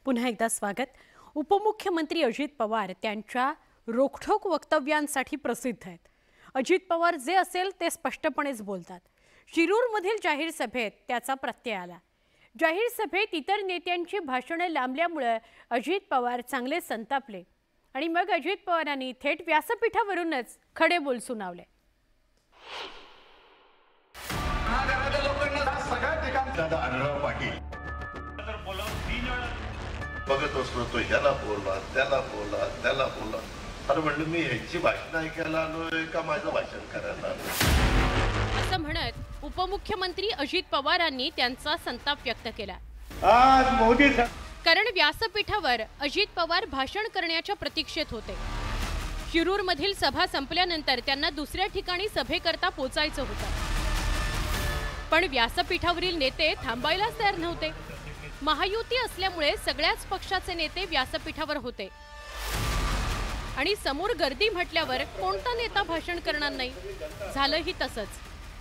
पुन्हा एकदा स्वागत। उपमुख्यमंत्री अजित पवार त्यांच्या रोखठोक वक्तव्यांसाठी प्रसिद्ध आहेत। अजित पवार जे असेल ते स्पष्टपणेच बोलतात। शिरूरमधील जाहीर सभेत त्याचा प्रत्यय आला। जाहीर सभेत इतर नेत्यांची भाषणे लांबल्यामुळे अजित पवार चांगले संतापले आणि मग अजित पवारांनी थेट व्यासपीठावरूनच खडे बोल सुनावले। बघत असतो तो ह्याला बोलला त्याला बोलला त्याला बोलला। अरे म्हणलं मी ह्याची भाषण ऐकायला आलोय का माझं भाषण करायला आलोय असं म्हणत उपमुख्यमंत्री अजित पवारांनी त्यांचा संताप व्यक्त केला। आज मोदी कारण व्यासपीठावर अजित पवार भाषण करण्याच्या प्रतीक्षेत होते। शिरूरमधील सभा संपल्यानंतर त्यांना दुसऱ्या ठिकाणी सभेकरता पोचायचं होतं, पण व्यासपीठावरील नेते थांबायलाच तयार नव्हते। महायुती असल्यामुळे सगळ्याच पक्षाचे नेते व्यासपीठावर होते आणि समोर गर्दी म्हटल्यावर कोणता नेता भाषण करणार नाही। झालंही तसंच।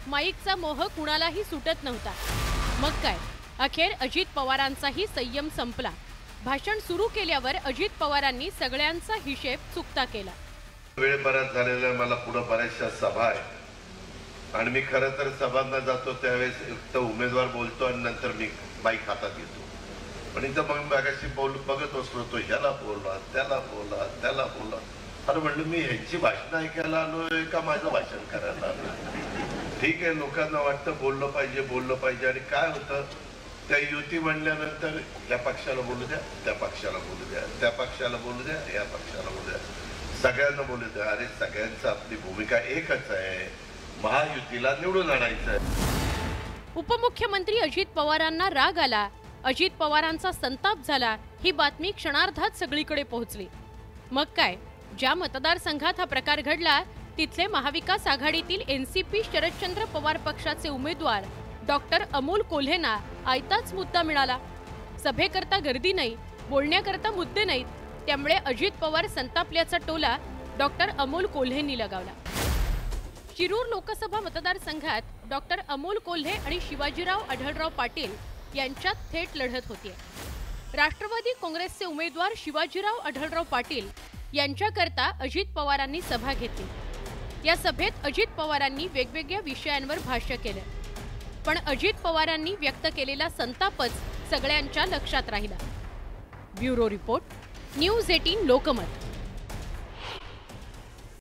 माईकचा मोह कुणालाही सुटत नव्हता। मग काय, अखेर अजित पवारांचाही संयम संपला। भाषण सुरू केल्यावर अजित पवारांनी सगळ्यांचा हिशेब चुकता केला। वेळ बराच झालेला, मला पुढे बऱ्याचशा सभा आहे आणि मी खरं तर सभांना जातो त्यावेळेस एक उमेदवार बोलतो आणि नंतर मी बाईक हातात घेतो। पण इथं मग मागाशी बघत असतो तो ह्याला बोलला त्याला बोलला त्याला बोलला। अरे म्हणलं मी ह्याची भाषण ऐकायला आलोय का माझं भाषण करायला आलोय। ठीक आहे, लोकांना वाटतं बोललं पाहिजे आणि काय होतं, त्या युती म्हणल्यानंतर या पक्षाला बोलू द्या, त्या पक्षाला बोलू द्या, त्या पक्षाला बोलू द्या, या पक्षाला बोलू द्या, सगळ्यांना बोलू द्या। अरे सगळ्यांचं आपली भूमिका एकच आहे, महायुतीला निवडून आणायचं आहे। उपमुख्यमंत्री अजित पवारांना राग आला, अजित पवारांचा संताप झाला, ही बातमी क्षणार्धात सगळीकडे पोहोचली। मग काय, ज्या मतदारसंघात हा प्रकार घडला तिथले महाविकास आघाडीतील एनसीपी शरदचंद्र पवार पक्षाचे उमेदवार डॉक्टर अमोल कोल्हेंना आयताच मुद्दा मिळाला। सभेकरता गर्दी नाही, बोलण्याकरता मुद्दे नाहीत, त्यामुळे अजित पवार संतापल्याचा टोला डॉक्टर अमोल कोल्हेंनी लगावला। शिरूर लोकसभा मतदारसंघात डॉक्टर अमोल कोल्हे आणि शिवाजीराव आढळराव पाटील यांच्यात थेट लढत होती। राष्ट्रवादी काँग्रेसचे उमेदवार शिवाजीराव आढळराव पाटील यांच्याकरता अजित पवारांनी सभा घेतली। या सभेत अजित पवारांनी वेगवेगळ्या विषयांवर भाष्य केले, पण अजित पवारांनी व्यक्त केलेला संतापच सगळ्यांच्या लक्षात राहिला। Bureau report, news 18 Lokmat.